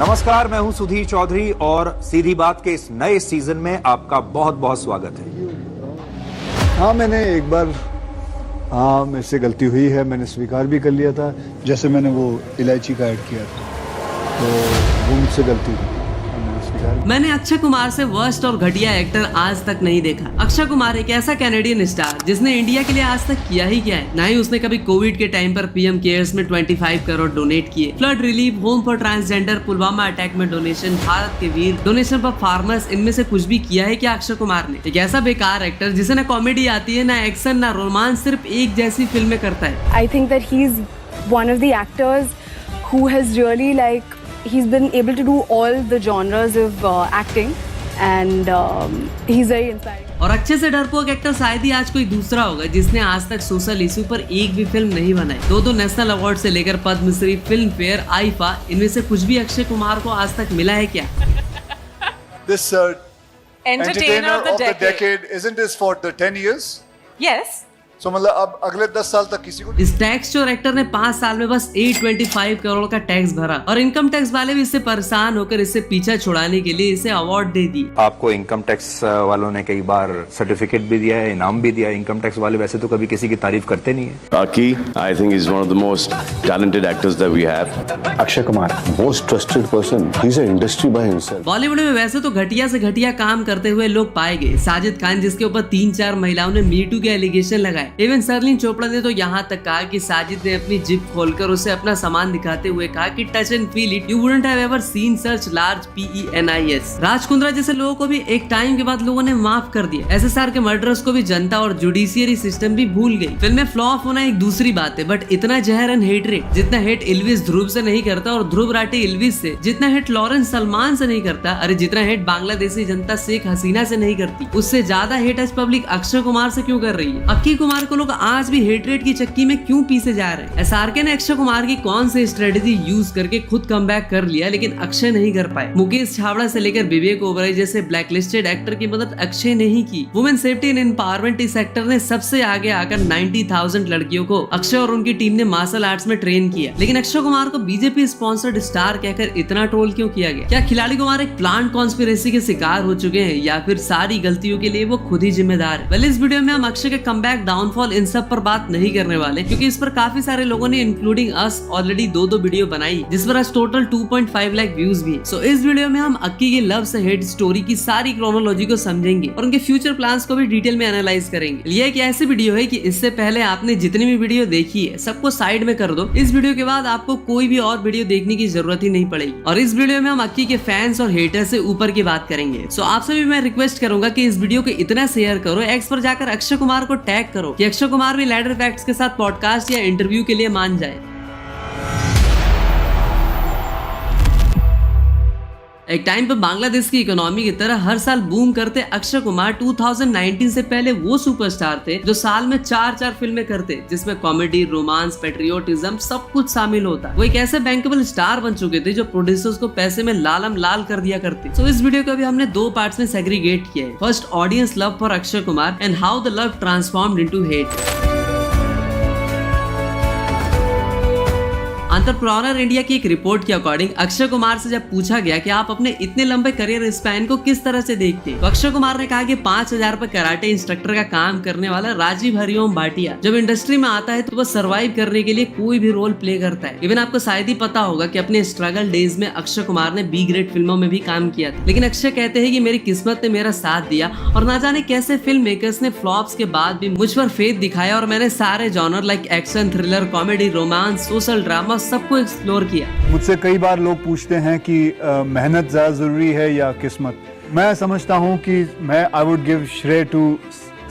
नमस्कार, मैं हूं सुधीर चौधरी और सीधी बात के इस नए सीजन में आपका बहुत बहुत स्वागत है। हाँ, मैंने एक बार मेरे से गलती हुई है, मैंने स्वीकार भी कर लिया था। जैसे मैंने वो इलायची का ऐड किया था, तो वो मुझसे गलती हुई। मैंने अक्षय कुमार से वर्स्ट और घटिया एक्टर आज तक नहीं देखा। अक्षय कुमार एक ऐसा कैनेडियन स्टार जिसने इंडिया के लिए आज तक किया ही क्या है। ना ही उसने कभी कोविड के टाइम पर पीएम केयर्स में 25 करोड़ डोनेट किए, flood relief, home for transgender, Pulwama attack में डोनेशन, भारत के वीर, डोनेशन फॉर फार्मर्स, इनमें से कुछ भी किया है क्या अक्षय कुमार ने? एक ऐसा बेकार एक्टर जिसे ना कॉमेडी आती है, ना एक्शन, ना रोमांस, सिर्फ एक जैसी फिल्में करता है। I think that he is one of the actors who has really he's been able to do all the genres of acting and he's very inspiring. और अच्छे से डरपोक एक्टर शायद ही आज कोई दूसरा होगा जिसने आज तक सोशल इशू पर एक भी फिल्म नहीं बनाई। दो नेशनल अवार्ड से लेकर पद्मश्री, फिल्म फेयर, आईफा, इनमें से कुछ भी अक्षय कुमार को आज तक मिला है क्या? This entertainer of the decade isn't this for the 10 years? Yes. So मतलब अब अगले 10 साल तक किसी को इस टैक्स चोर एक्टर ने 5 साल में बस 825 करोड़ का टैक्स भरा और इनकम टैक्स वाले भी इससे परेशान होकर इससे पीछा छुड़ाने के लिए इसे अवार्ड दे दी। आपको इनकम टैक्स वालों ने कई बार सर्टिफिकेट भी दिया है, इनाम भी दिया है। इनकम टैक्स वाले वैसे तो कभी किसी की तारीफ करते नहीं है। Aki, I think is one of the most talented actors that we have. Akshay Kumar most trusted person. He's an industry by himself. Bollywood में वैसे तो घटिया से घटिया काम करते हुए लोग पाए गए। साजिद खान, जिसके ऊपर 3-4 महिलाओं ने मीटू के एलिगेशन लगाए। इवन सरलीन चोपड़ा ने तो यहाँ तक कहा कि साजिद ने अपनी जिप खोलकर उसे अपना सामान दिखाते हुए कहा कि touch and feel it, you wouldn't have ever seen such large PENIS। Raj Kundra जैसे लोगों को भी एक टाइम के बाद लोगों ने माफ कर दिया। SSR के मर्डरर्स को भी जनता और जुडिशियरी सिस्टम भी भूल गई। फिल्में फ्लॉप होना एक दूसरी बात है, बट इतना जहर एंड हेटरेट जितना हेट इल्विस ध्रुव से नहीं करता और ध्रुव राठी इल्विस से, जितना हेट लॉरेंस सलमान से नहीं करता, अरे जितना हेट बांग्लादेशी जनता शेख हसीना से नहीं करती, उससे ज्यादा हेट आज पब्लिक अक्षय कुमार से क्यों कर रही है? अक्षय कुमार को लोग आज भी हेटरेट की चक्की में क्यों पीसे जा रहे हैं? SRK ने अक्षय कुमार की कौन सी स्ट्रेटेजी यूज करके खुद कमबैक कर लिया, लेकिन अक्षय नहीं कर पाए। मुकेश छाबड़ा से लेकर विवेक ओबराय जैसे ब्लैकलिस्टेड एक्टर की मदद अक्षय नहीं की। वुमेन सेफ्टी एंड एम्पावरमेंट इस सेक्टर ने सबसे आगे आकर 90,000 लड़कियों को अक्षय और उनकी टीम ने मार्शल आर्ट्स में ट्रेन किया। लेकिन अक्षय कुमार को बीजेपी स्पॉन्सर्ड स्टार कहकर इतना ट्रोल क्यों किया गया? क्या खिलाड़ी कुमार एक प्लान कॉन्स्पिरेसी के शिकार हो चुके हैं या फिर सारी गलतियों के लिए वो खुद ही जिम्मेदार है? पहले इस वीडियो में हम अक्षय के कमबैक, डाउनफॉल, इन सब पर बात नहीं करने वाले, क्योंकि इस पर काफी सारे लोगों ने इंक्लूडिंग अस ऑलरेडी 2 वीडियो बनाई, जिस पर आज टोटल 2.5 लाख व्यूज भी है। सो इस वीडियो में हम अक्की की लव से हेट स्टोरी की सारी क्रोनोलॉजी को समझेंगे और उनके फ्यूचर प्लान्स को भी डिटेल में एनालाइज करेंगे। ये एक ऐसी वीडियो है कि इससे पहले आपने जितनी भी वीडियो देखी है सबको साइड में कर दो। इस वीडियो के बाद आपको कोई भी और वीडियो देखने की जरूरत ही नहीं पड़ेगी और इस वीडियो में हम अक्की के फैंस और हेटर से ऊपर की बात करेंगे। सो आपसे भी मैं रिक्वेस्ट करूंगा कि इस वीडियो को इतना शेयर करो, एक्स पर जाकर अक्षय कुमार को टैग करो कि अक्षय कुमार भी लैडर फैक्ट्स के साथ पॉडकास्ट या इंटरव्यू के लिए मान जाए। एक टाइम पर बांग्लादेश की इकोनॉमी की तरह हर साल बूम करते अक्षय कुमार 2019 से पहले वो सुपरस्टार थे जो साल में 4 फिल्में करते जिसमें कॉमेडी, रोमांस, पेट्रियोटिज्म सब कुछ शामिल होता। वो एक ऐसे बैंकेबल स्टार बन चुके थे जो प्रोड्यूसर्स को पैसे में लालम लाल कर दिया करते। सो इस वीडियो को भी हमने 2 पार्ट्स में सेग्रीगेट किया है। First, audience love for Akshay Kumar and how the love transformed into hate. Entrepreneur India की एक रिपोर्ट के अकॉर्डिंग अक्षय कुमार से जब पूछा गया कि आप अपने इतने लंबे करियर स्पैन को किस तरह से देखते हैं, तो अक्षय कुमार ने कहा कि 5,000 रुपए कराटे इंस्ट्रक्टर का काम करने वाला राजीव हरिओम भाटिया जब इंडस्ट्री में आता है तो वह सर्वाइव करने के लिए कोई भी रोल प्ले करता है। इवन आपको शायद ही पता होगा कि अपने स्ट्रगल डेज में अक्षय कुमार ने B ग्रेड फिल्मों में भी काम किया था, लेकिन अक्षय कहते हैं कि मेरी किस्मत ने मेरा साथ दिया और ना जाने कैसे फिल्म मेकर्स ने फ्लॉप्स के बाद भी मुझ पर फेथ दिखाया और मैंने सारे genre like action, thriller, comedy, romance, social drama सबको एक्सप्लोर किया। मुझसे कई बार लोग पूछते हैं कि मेहनत ज्यादा जरूरी है या किस्मत। मैं समझता हूँ कि मैं आई वुड गिव श्रेय टू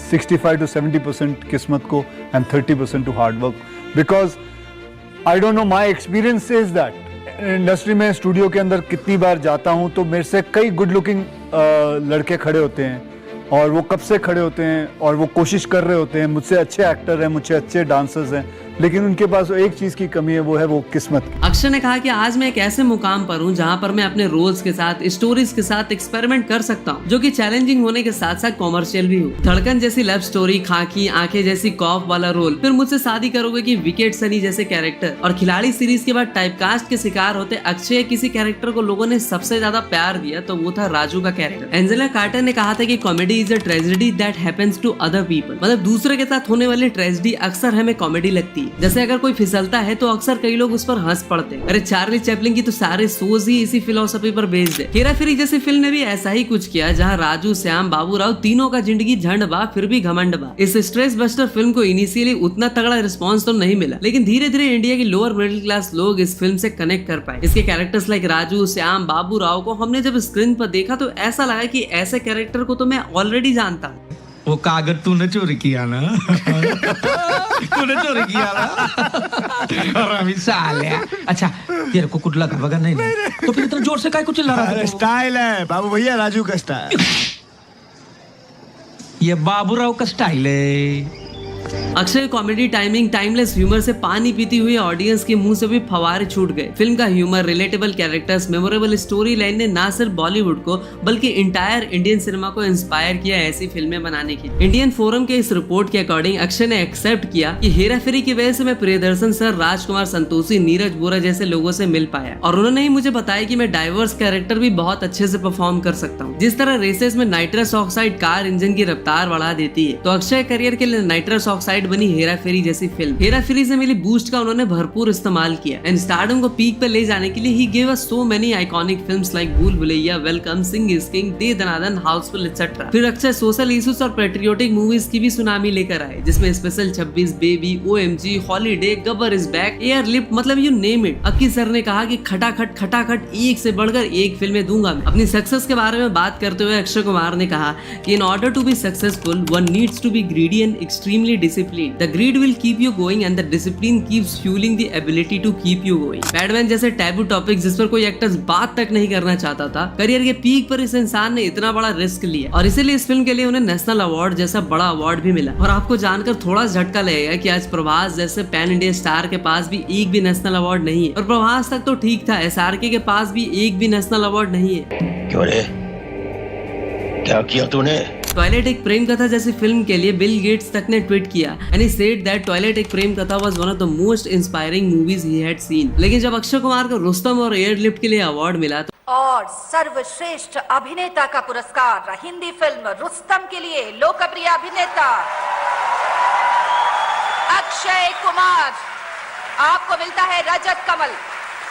65 to 70% किस्मत को and 30% to hard work, because I don't know, my experience is that industry में, स्टूडियो के अंदर कितनी बार जाता हूँ तो मेरे से कई गुड लुकिंग लड़के खड़े होते हैं और वो कब से खड़े होते हैं और वो कोशिश कर रहे होते हैं, मुझसे अच्छे एक्टर हैं, मुझसे अच्छे डांसर्स हैं, लेकिन उनके पास एक चीज की कमी है, वो किस्मत की। अक्षय ने कहा कि आज मैं एक ऐसे मुकाम पर हूँ जहाँ पर मैं अपने रोल्स के साथ, स्टोरीज के साथ एक्सपेरिमेंट कर सकता हूँ, जो कि चैलेंजिंग होने के साथ साथ कॉमर्शियल भी हो। धड़कन जैसी लव स्टोरी, खाकी आंखें जैसी कॉप वाला रोल, फिर मुझसे शादी करोगे की विकेट सनी जैसे कैरेक्टर, और खिलाड़ी सीरीज के बाद टाइपकास्ट के शिकार होते अक्षय किसी कैरेक्टर को लोगों ने सबसे ज्यादा प्यार दिया तो वो था राजू का कैरेक्टर। एंजेला कार्टर ने कहा था कि comedy is a tragedy that happens to other people, मतलब दूसरे के साथ होने वाली ट्रेजेडी अक्सर हमें कॉमेडी लगती है। जैसे अगर कोई फिसलता है तो अक्सर कई लोग उस पर हंस पड़ते हैं। अरे चार्ली चैपलिन की तो सारे शोज ही इसी फिलोसफी पर बेस्ड है। हेरा फेरी जैसी फिल्म ने भी ऐसा ही कुछ किया, जहाँ राजू, श्याम, बाबूराव तीनों का जिंदगी झंड बा फिर भी घमंड बा। इस स्ट्रेस बस्टर फिल्म को इनिशियली उतना तगड़ा रिस्पॉन्स तो नहीं मिला, लेकिन धीरे धीरे इंडिया की लोअर मिडिल क्लास लोग इस फिल्म से कनेक्ट कर पाए। इसके कैरेक्टर्स लाइक राजू, श्याम, बाबूराव को हमने जब स्क्रीन पर देखा तो ऐसा लगा कि ऐसे कैरेक्टर को तो मैं ऑलरेडी जानता हूँ। वो कागज तूने चोरी किया ना? तूने चोरी किया ना? रवि साले। अच्छा तेरे को कुछ लगा वगैरह नहीं, तो फिर इतना जोर से काय कुछ चिल्ला रहा है? स्टाइल है बाबू भैया, राजू का स्टाइल। ये बाबूराव का स्टाइल है। Akshay comedy timing, timeless humour से पानी पीती हुई ऑडियंस के मुंह से भी फवारे छूट गए। फिल्म का humour, relatable characters, memorable story line ने ना सिर्फ बॉलीवुड को बल्कि इंटायर इंडियन सिनेमा को इंस्पायर किया ऐसी फिल्में बनाने की। इंडियन फोरम के इस रिपोर्ट के अकॉर्डिंग अक्षय ने एक्सेप्ट किया कि हेरा फेरी की वजह से मैं प्रियदर्शन सर, राजकुमार संतोषी, नीरज बोरा जैसे लोगों से मिल पाया, और उन्होंने ही मुझे बताया कि मैं डाइवर्स कैरेक्टर भी बहुत अच्छे से परफॉर्म कर सकता हूँ। जिस तरह रेसेस में नाइट्रस ऑक्साइड कार इंजन की रफ्तार बढ़ा देती है, तो अक्षय करियर के लिए नाइट्रस ऑक्साइड बनी हेरा फेरी जैसी फिल्म। हेरा फेरी से मिली बूस्ट का उन्होंने भरपूर इस्तेमाल किया एंड स्टारडम को पीक पर ले जाने के लिए he give us so many iconic films like Bhool Bhulaiyaa, Welcome, Singh is King, De Danadan, Housefull etcetera. फिर अक्षय सोशल इश्यूज और पेट्रियोटिक मूवीज की भी सुनामी लेकर आए, जिसमें special 26, Baby, OMG, Holiday, Gabbar is Back, Airlift, मतलब you name it. Akki sir ने कहा कि खटाखट एक से बढ़कर एक फिल्में दूंगा। अपनी सक्सेस के बारे में बात करते हुए अक्षय कुमार ने कहा कि in order to be successful one needs to be greedy and extremely discipline. The greed will keep you going and the discipline keeps fueling the ability to keep you going. Badman जैसे taboo topic जिस पर कोई actors बात तक नहीं करना चाहता था, करियर के पीक पर इस इंसान ने इतना बड़ा रिस्क लिया और इसीलिए इस फिल्म के लिए उन्हें नेशनल अवार्ड जैसा बड़ा अवार्ड भी मिला। और आपको जानकर थोड़ा झटका लगेगा कि आज प्रभास जैसे पैन इंडिया स्टार के पास भी एक भी नेशनल अवार्ड नहीं है। और प्रभास तक तो ठीक था, SRK के पास भी एक भी नेशनल अवार्ड नहीं है। क्यों रे? क्या किया तूने? टॉयलेट एक प्रेम कथा जैसी फिल्म के लिए बिल गेट्स तक ने ट्वीट किया and he said that toilet एक प्रेम कथा was one of the most inspiring movies he had seen. लेकिन जब अक्षय कुमार को रुस्तम और एयरलिफ्ट के लिए अवार्ड मिला तो और सर्वश्रेष्ठ अभिनेता का पुरस्कार हिंदी फिल्म रुस्तम के लिए लोकप्रिय अभिनेता अक्षय कुमार, आपको मिलता है रजत कमल।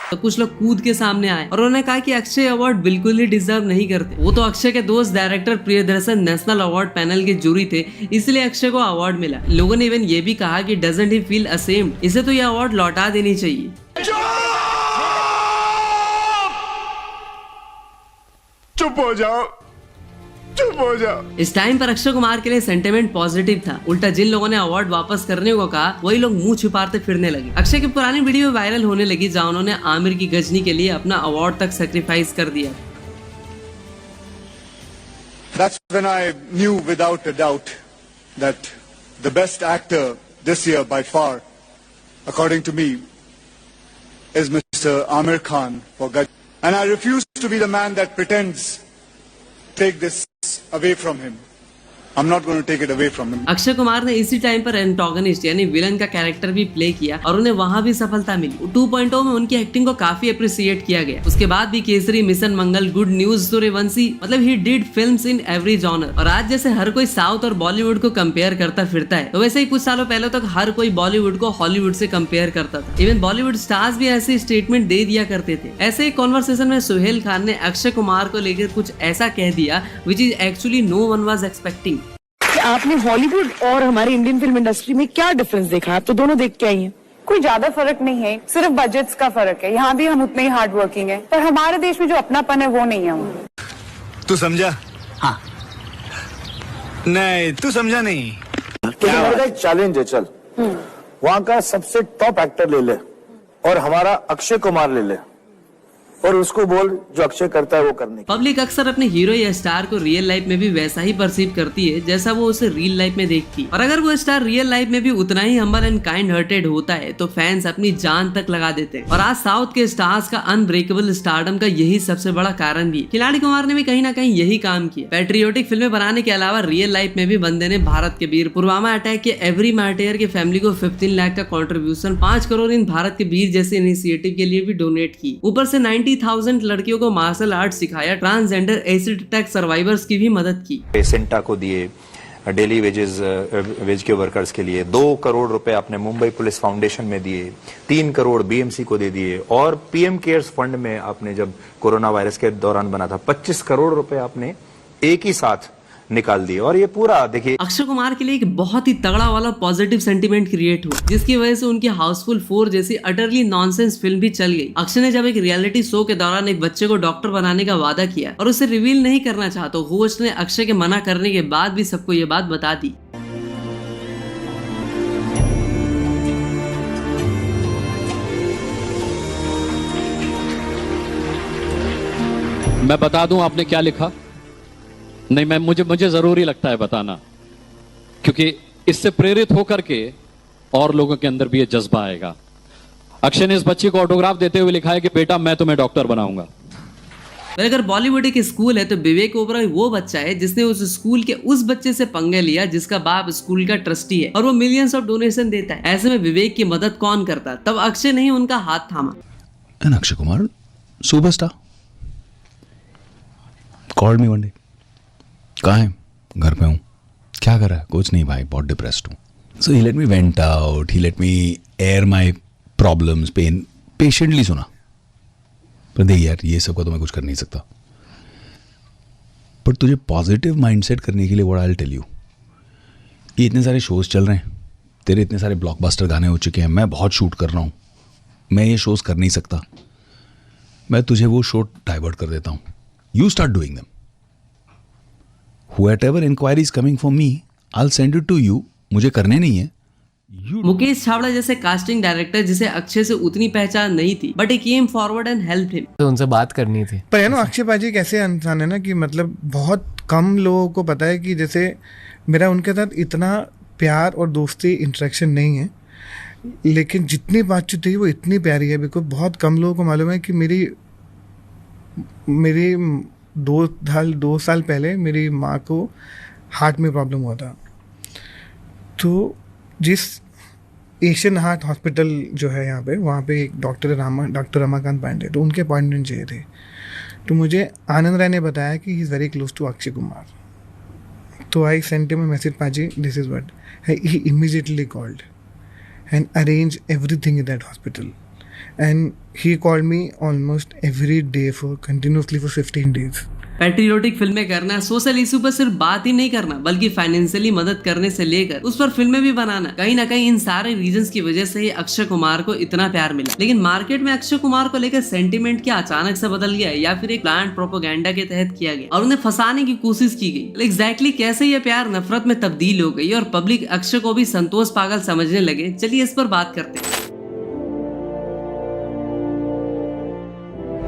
तो कुछ लोग कूद के सामने आए और उन्होंने कहा कि अक्षय अवार्ड बिल्कुल ही डिजर्व नहीं करते। वो तो अक्षय के दोस्त director Priyadarshan national award panel के जूरी थे, इसलिए अक्षय को अवार्ड मिला। लोगों ने इवन ये भी कहा कि डजंट ही फील असेम्ड, इसे तो ये अवार्ड लौटा देनी चाहिए। चुप हो जाओ, चुप हो जाओ। इस टाइम पर अक्षय कुमार के लिए सेंटिमेंट पॉजिटिव था। उल्टा जिन लोगों ने अवार्ड वापस करने को कहा वही लोग मुंह छिपाते फिरने लगे। अक्षय की पुरानी वीडियो वायरल होने लगी जहां उन्होंने आमिर की गजनी के लिए अपना अवार्ड तक सैक्रिफाइस कर दिया। That's when I knew without a doubt that the best actor this year by far, according to me, is Mr. Amir Khan for Gajni. And I refuse to be the man that pretends take this away from him. I'm not going to take it away from him. Akshay Kumar ने इसी time पर antagonist यानी villain का character भी play किया और उन्हें वहां भी सफलता मिली। 2.0 में उनकी एक्टिंग को काफी अप्रिशिएट किया गया। उसके बाद भी केसरी, मिशन मंगल, गुड न्यूज, सूर्यवंशी, मतलब he did films in every genre. और आज जैसे हर कोई साउथ और बॉलीवुड को कंपेयर करता फिरता है, तो वैसे ही कुछ सालों पहले तक हर कोई बॉलीवुड को हॉलीवुड से कंपेयर करता था। इवन बॉलीवुड स्टार्स भी ऐसे स्टेटमेंट दे दिया करते थे। ऐसे एक कॉन्वर्सेशन में सुहेल खान ने अक्षय कुमार को लेकर कुछ ऐसा कह दिया which is actually no one was expecting. आपने हॉलीवुड और हमारी इंडियन फिल्म इंडस्ट्री में क्या डिफरेंस देखा? आप तो दोनों देख के आई हैं। कोई ज्यादा फर्क नहीं है, सिर्फ बजट्स का फर्क है। यहाँ भी हम उतने ही हार्ड वर्किंग है, पर हमारे देश में जो अपनापन है वो नहीं है। तू समझा? हाँ। नहीं तू समझा नहीं। क्या चैलेंज है? चल वहाँ का सबसे टॉप एक्टर ले ले और हमारा अक्षय कुमार ले ले, और उसको बोल जो अक्षय करता है वो करने की। पब्लिक अक्सर अपने हीरो या स्टार को रियल लाइफ में भी वैसा ही परसीव करती है जैसा वो उसे रियल लाइफ में देखती है, और अगर वो स्टार रियल लाइफ में भी उतना ही हम्बल एंड काइंड हार्टेड होता है तो फैंस अपनी जान तक लगा देते हैं। और आज साउथ के स्टार्स का अनब्रेकेबल स्टारडम का यही सबसे बड़ा कारण भी है। खिलाड़ी कुमार ने भी कहीं ना कहीं यही काम किया। पैट्रियोटिक फिल्में बनाने के अलावा रियल लाइफ में भी बंदे ने भारत के वीर पुलवामा अटैक के एवरी मार्टियर के फैमिली को 15 लाख का कंट्रीब्यूशन 5 करोड़ इन भारत के वीर जैसे इनिशिएटिव के लिए भी डोनेट की। ऊपर से 90,000 लड़कियों को मार्शल आर्ट सिखाया, ट्रांसजेंडर एसिड अटैक सर्वाइवर्स की भी मदद की। पेसेंटा को दिए, डेली वेज के वर्कर्स के लिए 2 करोड़ रुपए आपने मुंबई पुलिस फाउंडेशन में दिए, 3 करोड़ बीएमसी को दे दिए, और पीएम केयर्स फंड में आपने जब कोरोना वायरस के दौरान बना था 25 करोड़ रुपए आपने एक ही साथ निकाल दिए। और ये पूरा देखिए, अक्षय कुमार के लिए एक बहुत ही तगड़ा वाला पॉजिटिव सेंटीमेंट क्रिएट हुआ, जिसकी वजह से उनकी हाउसफुल 4 जैसी अटरली नॉनसेंस फिल्म भी चल गई। अक्षय ने जब एक रियलिटी शो के दौरान एक बच्चे को डॉक्टर बनाने का वादा किया और उसे रिवील नहीं करना चाहा तो होस्ट ने अक्षय के मना करने के बाद भी सबको ये बात बता दी। मैं बता दूं आपने क्या लिखा? नहीं, मुझे जरूरी लगता है बताना, क्योंकि इससे प्रेरित होकर के और लोगों के अंदर भी ये जज्बा आएगा। अक्षय ने इस बच्चे को ऑटोग्राफ देते हुए लिखा है कि बेटा मैं तुम्हें डॉक्टर बनाऊंगा। अगर बॉलीवुड एक स्कूल है तो विवेक ओबरॉय वो बच्चा है जिसने उस स्कूल के उस बच्चे से पंगे लिया जिसका बाप स्कूल का ट्रस्टी है और वो मिलियंस ऑफ डोनेशन देता है। ऐसे में विवेक की मदद कौन करता? तब अक्षय नहीं उनका हाथ थामा। And Akshay Kumar superstar called me one day, कहाँ है? घर पे हूँ। क्या कर रहा है? कुछ नहीं भाई, बहुत डिप्रेस्ड हूँ। So he let me vent out, he let me air my problems, pain, patiently सुना। पर देख यार, ये सब का तो मैं कुछ कर नहीं सकता, पर तुझे पॉजिटिव माइंडसेट करने के लिए what I will tell you, ये इतने सारे शोज चल रहे हैं, तेरे इतने सारे ब्लॉकबस्टर गाने हो चुके हैं, मैं बहुत शूट कर रहा हूँ, मैं ये शोज कर नहीं सकता, मैं तुझे वो शो डाइवर्ट कर देता हूँ। You start doing them. Whatever inquiry is coming from me, I'll send it to you. मुझे करने नहीं है। मुकेश छावड़ा जैसे कास्टिंग डायरेक्टर जिसे अक्षय से उतनी पहचान नहीं थी, but he came forward and helped him. तो उनसे बात करनी थी। पर है ना, अक्षय पाजी एक ऐसे इंसान है ना कि मतलब बहुत कम लोगों को पता है कि जैसे मेरा उनके साथ इतना प्यार और दोस्ती इंटरेक्शन नहीं है, लेकिन जितनी बातचीत हुई वो इतनी प्यारी है। बिकॉज बहुत कम लोगों को मालूम है कि मेरी 2 साल पहले मेरी माँ को हार्ट में प्रॉब्लम हुआ था। तो जिस एशियन हार्ट हॉस्पिटल जो है यहाँ पे, वहाँ पे एक डॉक्टर रमाकांत पांडे, तो उनके अपॉइंटमेंट चाहिए थे। तो मुझे आनंद राय ने बताया कि he is very close to Akshay Kumar. तो I sent him a message, पाजी this is what, he immediately called and arrange everything in that hospital. And he called me almost every day continuously for 15 days. Patriotic फिल्में करना, social issue पर सिर्फ बात ही नहीं करना बल्कि फाइनेंशियली मदद करने से लेकर उस पर फिल्में भी बनाना, कहीं ना कहीं इन सारे रीजंस की वजह से ही अक्षय कुमार को इतना प्यार मिला। लेकिन मार्केट में अक्षय कुमार को लेकर सेंटीमेंट क्या अचानक से बदल गया या फिर एक प्लांट प्रोपोगेंडा के तहत किया गया और उन्हें फंसाने की कोशिश की गई? एग्जैक्टली कैसे ये प्यार नफरत में तब्दील हो गई और पब्लिक अक्षय को भी संतोष पागल समझने लगे? चलिए इस पर बात करते हैं।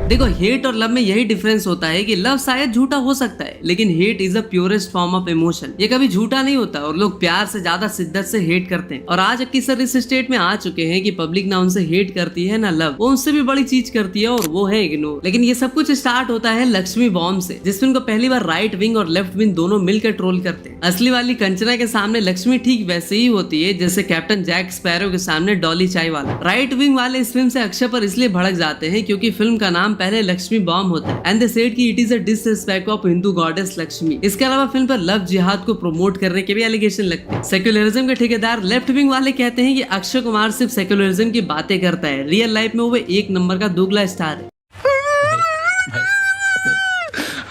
देखो, हेट और लव में यही डिफरेंस होता है कि लव शायद झूठा हो सकता है, लेकिन hate is the purest form of emotion. ये कभी झूठा नहीं होता और लोग प्यार से ज्यादा शिद्दत से हेट करते हैं। और आज अक्सर इस स्टेट में आ चुके हैं कि पब्लिक ना उनसे हेट करती है ना लव, वो उनसे भी बड़ी चीज करती है और वो है इग्नोर। लेकिन ये सब कुछ स्टार्ट होता है लक्ष्मी बॉम्ब से, जिस फिल्म को पहली बार राइट विंग और लेफ्ट विंग दोनों मिलकर ट्रोल करते हैं। असली वाली कंचना के सामने लक्ष्मी ठीक वैसे ही होती है जैसे कैप्टन जैक स्पैरो के सामने डॉली चाय वाला। राइट विंग वाले इस फिल्म से अक्षय पर इसलिए भड़क जाते हैं क्योंकि फिल्म का नाम पहले लक्ष्मी बॉम्ब होता है एंड दे सेड कि it is a disrespect of Hindu goddess Lakshmi. इसके अलावा फिल्म पर लव जिहाद को प्रमोट करने के भी एलिगेशन लगते हैं। सेक्युलरिज्म के ठेकेदार लेफ्ट विंग वाले कहते हैं कि अक्षय कुमार सिर्फ सेक्युलरिज्म की बातें करता है, रियल लाइफ में वो एक नंबर का दोगला स्टार है।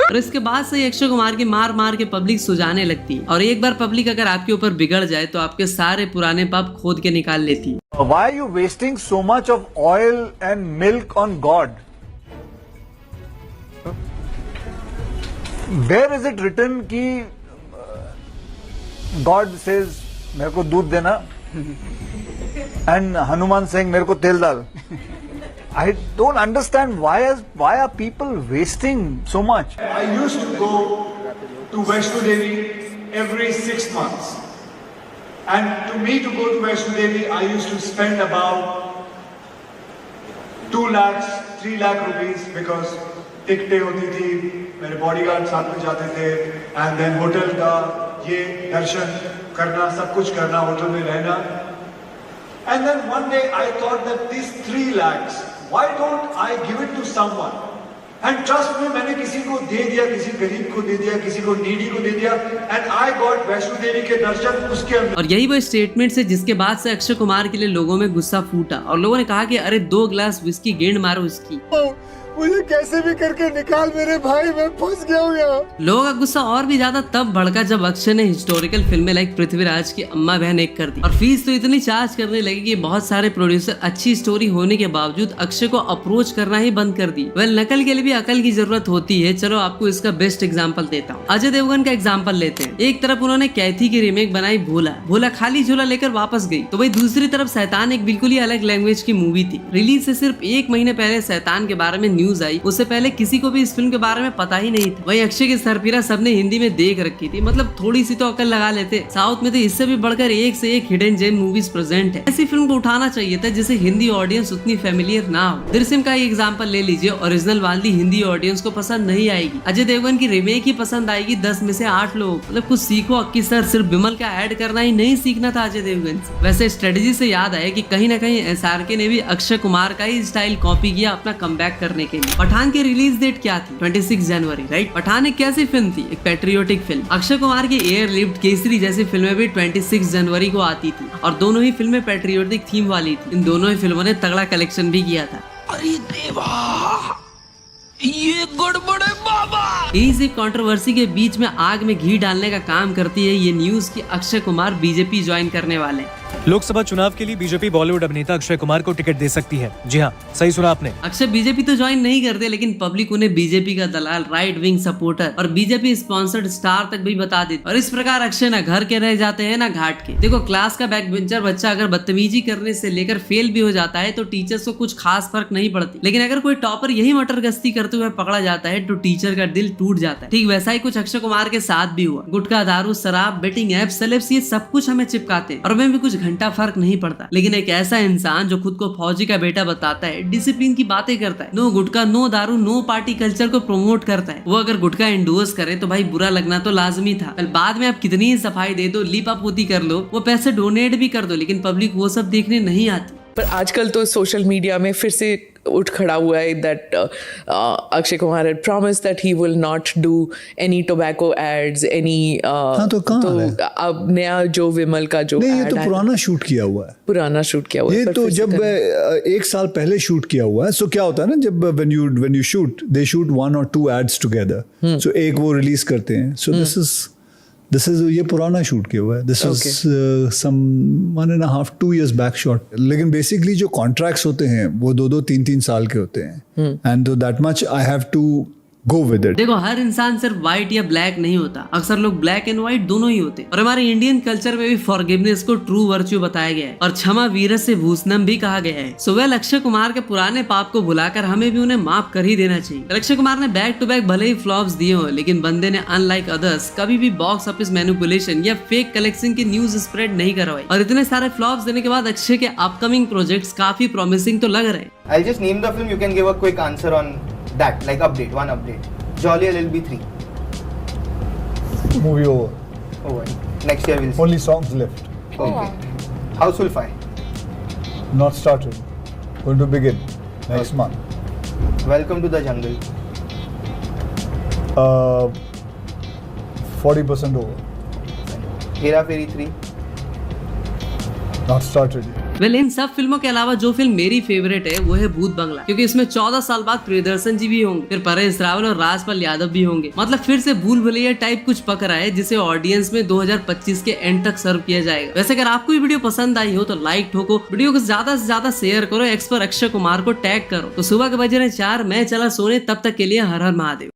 और इसके बाद से अक्षय कुमार की मार मार के पब्लिक सुजाने लगती है और एक बार पब्लिक अगर आपके ऊपर बिगड़ जाए तो आपके सारे पुराने पाप खोद के निकाल लेती है। Why are you wasting so much of oil and milk on God? Where is it written कि God says मेरे को दूध देना and हनुमान सिंह मेरे को तेल डाल? I don't understand why are people wasting so much? I used to go to Vaishno Devi every 6 months. And to me to go to Vaishno Devi, I used to spend about 2 lakhs, 3 lakh rupees because टिकटें होती थी, मेरे bodyguard साथ में जाते थे, and then hotel का ये दर्शन करना, सब कुछ करना, होटल में रहना. And then one day I thought that these 3 lakhs, why don't I give it to someone? And trust me, मैंने किसी को दे दिया, किसी गरीब को दे दिया, किसी को नीडी को दे दिया, and I got Vaishno Devi के दर्शन उसके अंदर. और यही वो स्टेटमेंट है जिसके बाद से अक्षय कुमार के लिए लोगों में गुस्सा फूटा और लोगों ने कहा कि अरे 2 गिलास विस्की गेंद मारो इसकी. मुझे कैसे भी करके निकाल मेरे भाई, मैं फंस गया हूँ यहाँ. लोगों का गुस्सा और भी ज्यादा तब भड़का जब अक्षय ने हिस्टोरिकल फिल्में लाइक पृथ्वीराज की अम्मा बहन एक कर दी और फीस तो इतनी चार्ज करने लगी कि बहुत सारे प्रोड्यूसर अच्छी स्टोरी होने के बावजूद अक्षय को अप्रोच करना ही बंद कर दी. वेल, नकल के लिए भी अकल की जरूरत होती है. चलो आपको इसका बेस्ट एग्जाम्पल देता हूँ. अजय देवगन का एग्जाम्पल लेते हैं. एक तरफ उन्होंने कैथी की रीमेक बनाई भोला खाली झूला लेकर वापस गई, तो वही दूसरी तरफ शैतान एक बिल्कुल ही अलग लैंग्वेज की मूवी थी. रिलीज से सिर्फ 1 महीने पहले शैतान के बारे में न्यूज आई, उससे पहले किसी को भी इस फिल्म के बारे में पता ही नहीं था. वही अक्षय की सरफिरा सबने हिंदी में देख रखी थी, मतलब थोड़ी सी तो अकल लगा लेते. साउथ में तो इससे भी बढ़कर एक से एक हिडन जेम मूवीज प्रेजेंट है. ऐसी फिल्म को उठाना चाहिए था जिसे हिंदी ऑडियंस उतनी फेमिलियर ना हो. दृश्यम का एग्जांपल ले लीजिए, ओरिजिनल वाली हिंदी ऑडियंस को पसंद नहीं आएगी. अजय देवगन की रीमेक ही पसंद आएगी 10 में से 8 लोग. मतलब कुछ सीखो अक्की सर, सिर्फ विमल का ऐड करना ही नहीं सीखना था अजय देवगन से. वैसे स्ट्रेटेजी से याद आया कि कहीं ना कहीं SRK ने भी अक्षय कुमार का ही स्टाइल कॉपी किया अपना कमबैक करने के लिए. पठान की रिलीज डेट क्या थी? 26 जनवरी, राइट? पठान एक कैसी फिल्म थी? एक पैट्रियोटिक फिल्म. अक्षय कुमार की एयरलिफ्ट, केसरी जैसी फिल्में भी 26 जनवरी को आती थी और दोनों ही फिल्में पैट्रियोटिक थीम वाली थी. इन दोनों ही फिल्मों ने तगड़ा कलेक्शन भी किया था. अरे देवा, ये गड़बड़ है बाबा. इसी कंट्रोवर्सी के बीच में आग में घी डालने का काम करती है ये न्यूज कि अक्षय कुमार बीजेपी ज्वाइन करने वाले. लोकसभा चुनाव के लिए बीजेपी बॉलीवुड अभिनेता अक्षय कुमार को टिकट दे सकती है. जी हाँ, सही सुना आपने. अक्षय बीजेपी तो ज्वाइन नहीं करते, लेकिन पब्लिक उन्हें बीजेपी का दलाल, राइट विंग सपोर्टर और बीजेपी स्पॉन्सर्ड स्टार तक भी बता देते. और इस प्रकार अक्षय ना घर के रह जाते हैं ना घाट के. देखो, क्लास का बैक बेंचर बच्चा अगर बदतमीजी करने से लेकर फेल भी हो जाता है तो टीचर्स को कुछ खास फर्क नहीं पड़ती. लेकिन अगर कोई टॉपर यही मटरगश्ती करते हुए पकड़ा जाता है तो टीचर का दिल टूट जाता है. ठीक वैसा ही कुछ अक्षय कुमार के साथ भी हुआ. गुटखा, दारू, शराब, बेटिंग ऐप, सेलेब्स, ये सब कुछ हमें चिपकाते और हमें भी कुछ घंटा फर्क नहीं पड़ता. लेकिन एक ऐसा इंसान जो खुद को फौजी का बेटा बताता है, डिसिप्लिन की बातें करता है, नो गुटखा, नो दारू, नो पार्टी कल्चर को प्रमोट करता है, वो अगर गुटखा इंडोर्स करे तो भाई बुरा लगना तो लाजमी था. बाद में आप कितनी ही सफाई दे दो, लिपा पोती कर लो, वो पैसे डोनेट भी कर दो, लेकिन पब्लिक वो सब देखने नहीं आती. पर आजकल तो सोशल मीडिया में फिर से उठ खड़ा हुआ है that Akshay Kumar had promised that he will not do any tobacco ads, any तो अब नया जो विमल का जो नहीं, ये तो पुराना शूट किया हुआ है. पुराना शूट किया हुआ है. ये तो जब 1 साल पहले शूट किया हुआ है. सो क्या होता है ना, जब when you shoot, they shoot 1 or 2 ads together. So एक वो रिलीज करते हैं. So this is ये पुराना शूट किया हुआ है. This is some 1.5 2 years back shot. लेकिन बेसिकली जो कॉन्ट्रैक्ट्स होते हैं वो 2 3 साल के होते हैं. And so that much I have to go with it. देखो, हर इंसान सिर्फ व्हाइट या ब्लैक नहीं होता. अक्सर लोग ब्लैक एंड व्हाइट दोनों ही होते. और हमारे इंडियन कल्चर में भी फॉरगिवनेस को ट्रू वर्च्यू बताया गया है और क्षमा वीरस्य भूषणम भी कहा गया है. सो वेल, अक्षय कुमार के पुराने पाप को भुलाकर हमें भी उन्हें माफ कर ही देना चाहिए. अक्षय कुमार ने बैक टू बैक भले ही फ्लॉप्स दिए हो, लेकिन बंदे ने अनलाइक अदर्स कभी भी बॉक्स ऑफिस मैनिपुलेशन या फेक कलेक्शन की न्यूज स्प्रेड नहीं करवाई. और इतने सारे फ्लॉप्स देने के बाद अक्षय के अपकमिंग प्रोजेक्ट्स काफी प्रॉमिसिंग तो लग रहे हैं. I'll just name the film. You can give a quick answer on that, like update, one update. Jolly LLB 3. Movie over. Over. Next year we'll see. Only songs left. Okay. Houseful 5. Not started. Going to begin next month. Welcome to the jungle. 40% over. Hera Fairy 3. Not started yet. Well, इन सब फिल्मों के अलावा जो film मेरी favourite है वो है भूत बंगला, क्योंकि इसमें 14 साल बाद प्रियदर्शन जी भी होंगे, फिर परेश रावल और राजपाल यादव भी होंगे. मतलब फिर से भूल भुलैया टाइप कुछ पक रहा है जिसे ऑडियंस में 2025 के एंड तक सर्व किया जाएगा. वैसे अगर आपको ये वीडियो पसंद आई हो तो लाइक ठोको, वीडियो को ज्यादा से ज्यादा शेयर करो, एक्स पर अक्षय कुमार को टैग करो. तो सुबह के बजे 4 मैं चला सोने, तब तक के लिए हर हर महादेव.